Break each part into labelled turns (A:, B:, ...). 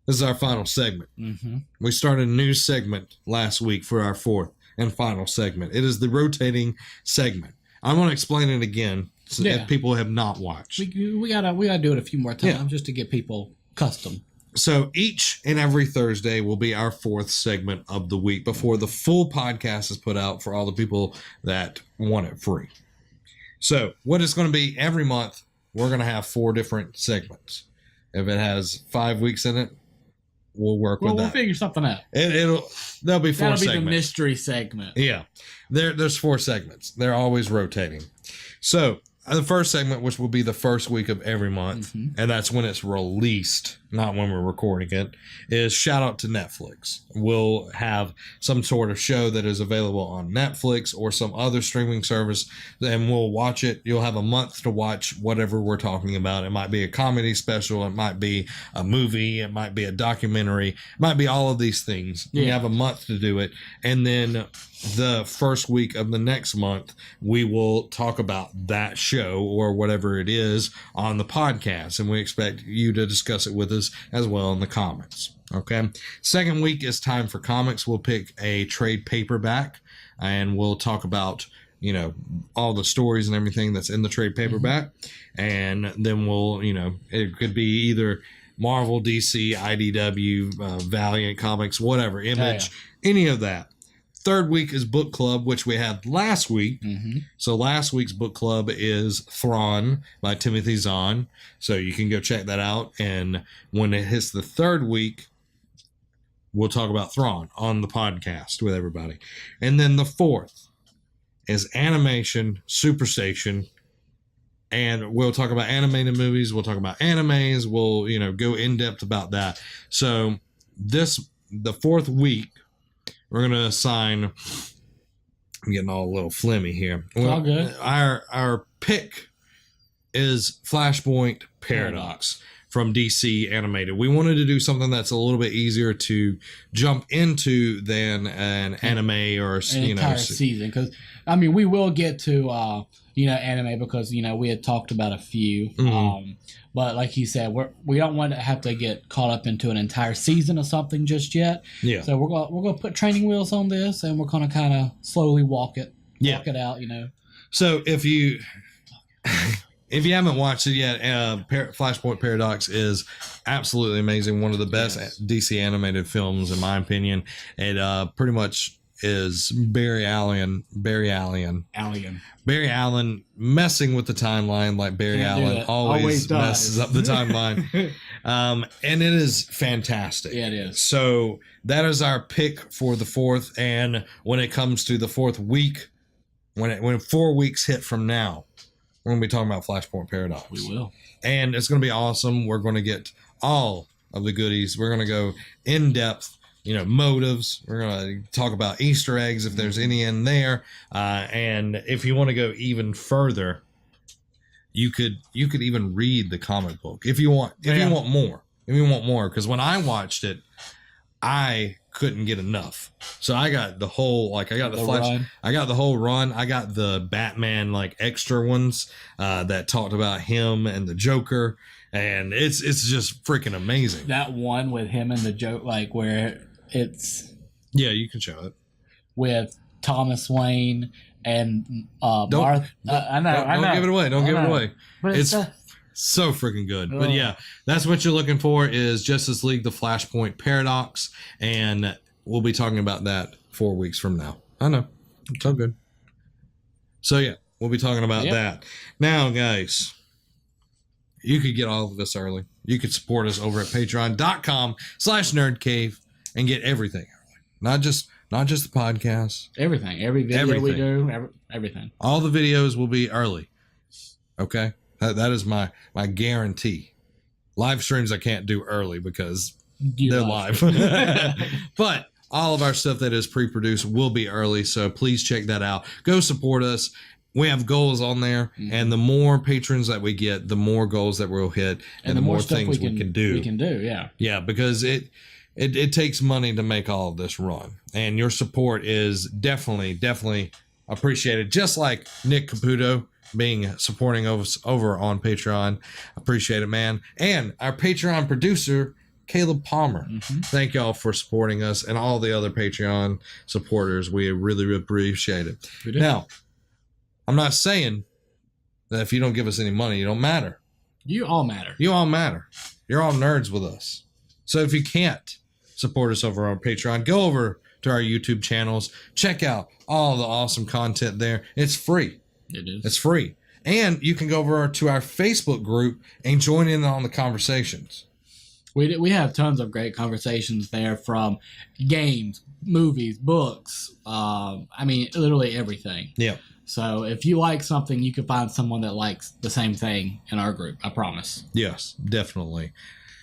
A: This is our final segment.
B: Mm-hmm.
A: We started a new segment last week for our fourth and final segment. It is the rotating segment. I'm going to explain it again so if people have not watched.
B: We gotta do it a few more times just to get people accustomed.
A: So each and every Thursday will be our fourth segment of the week before the full podcast is put out for all the people that want it free. So what it's going to be every month, we're going to have 4 different segments. If it has 5 weeks in it, we'll work with that.
B: We'll figure something out.
A: There'll be 4 segments.
B: That'll be the mystery segment.
A: Yeah. There's 4 segments. They're always rotating. So the first segment, which will be the first week of every month, and that's when it's released, not when we're recording it, is shout out to Netflix. We'll have some sort of show that is available on Netflix or some other streaming service, and we'll watch it. You'll have a month to watch whatever we're talking about. It might be a comedy special. It might be a movie. It might be a documentary. It might be all of these things. Yeah. You have a month to do it. And then the first week of the next month, we will talk about that show or whatever it is on the podcast. And we expect you to discuss it with us as well in the comments. Okay. Second week is time for comics. We'll pick a trade paperback and we'll talk about, all the stories and everything that's in the trade paperback. And then we'll, it could be either Marvel, DC, IDW, Valiant Comics, whatever, Image, any of that. Third week is book club, which we had last week. So last week's book club is Thrawn by Timothy Zahn. So you can go check that out. And when it hits the third week, we'll talk about Thrawn on the podcast with everybody. And then the fourth is Animation Superstation. And we'll talk about animated movies. We'll talk about animes. We'll, go in depth about that. So the fourth week, we're going to assign, I'm getting all a little flimmy here.
B: It's all good.
A: Our pick is Flashpoint Paradox from DC Animated. We wanted to do something that's a little bit easier to jump into than an anime or,
B: an entire season. Because, we will get to, anime because, we had talked about a few. But like you said, we don't want to have to get caught up into an entire season of something just yet. Yeah. So we're gonna put training wheels on this, and we're gonna kind of slowly walk it out.
A: So if you haven't watched it yet, Flashpoint Paradox is absolutely amazing. One of the best DC animated films, in my opinion. It pretty much is Barry Allen messing with the timeline like Barry Allen always messes up the timeline. And it is fantastic.
B: Yeah, it is.
A: So that is our pick for the fourth. And when it comes to the fourth week, when 4 weeks hit from now, we're going to be talking about Flashpoint Paradox.
B: We will.
A: And it's going to be awesome. We're going to get all of the goodies. We're going to go in depth. Motives. We're going to talk about Easter eggs if there's any in there. And if you want to go even further, you could even read the comic book if you want. If you want more, because when I watched it, I couldn't get enough. So I got the whole I got the Flash. Run. I got the whole run. I got the Batman extra ones that talked about him and the Joker. And it's just freaking amazing.
B: That one with him and the joke, where it's...
A: Yeah, you can show it.
B: With Thomas Wayne and Martha. I know.
A: Don't give it away. Don't give it away. But it's so freaking good. But yeah, that's what you're looking for is Justice League, the Flashpoint Paradox. And we'll be talking about that 4 weeks from now. I know. It's all good. So yeah, we'll be talking about that. Now, guys... You could get all of this early. You could support us over at patreon.com/nerdcave and get everything early. Not just the podcast.
B: Everything. Every video we do. Everything.
A: All the videos will be early. Okay? That is my guarantee. Live streams I can't do early because they're live. But all of our stuff that is pre-produced will be early. So please check that out. Go support us. We have goals on there, and the more patrons that we get, the more goals that we'll hit, and the more things we can do.
B: We can do, yeah.
A: Yeah, because it takes money to make all of this run, and your support is definitely appreciated. Just like Nick Caputo supporting us over on Patreon. Appreciate it, man. And our Patreon producer, Caleb Palmer. Thank y'all for supporting us and all the other Patreon supporters. We really appreciate it. Now, I'm not saying that if you don't give us any money, you don't matter.
B: You all matter.
A: You all matter. You're all nerds with us. So if you can't support us over on Patreon, go over to our YouTube channels. Check out all the awesome content there. It's free.
B: It is.
A: It's free. And you can go over to our Facebook group and join in on the conversations.
B: We have tons of great conversations there, from games, movies, books. I mean, literally everything.
A: Yeah.
B: So if you like something, you can find someone that likes the same thing in our group. I promise.
A: Yes, definitely.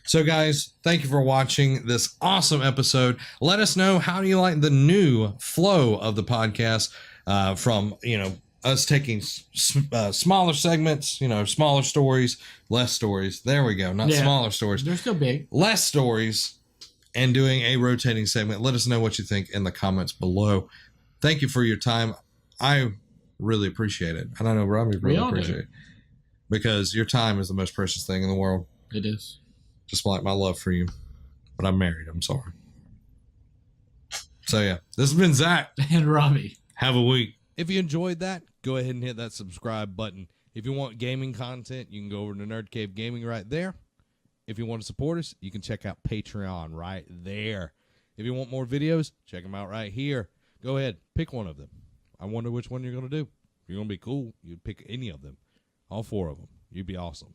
A: So, guys, thank you for watching this awesome episode. Let us know, how do you like the new flow of the podcast, from, us taking smaller segments, smaller stories, less stories. There we go. Not smaller stories.
B: They're still big.
A: Less stories, and doing a rotating segment. Let us know what you think in the comments below. Thank you for your time. I really appreciate it. And I know Robbie really appreciate it. Because your time is the most precious thing in the world.
B: It is.
A: Just like my love for you. But I'm married. I'm sorry. So, yeah. This has been Zach.
B: And Robbie.
A: Have a week. If you enjoyed that, go ahead and hit that subscribe button. If you want gaming content, you can go over to Nerd Cave Gaming right there. If you want to support us, you can check out Patreon right there. If you want more videos, check them out right here. Go ahead. Pick one of them. I wonder which one you're going to do. If you're going to be cool, you'd pick any of them. All 4 of them. You'd be awesome.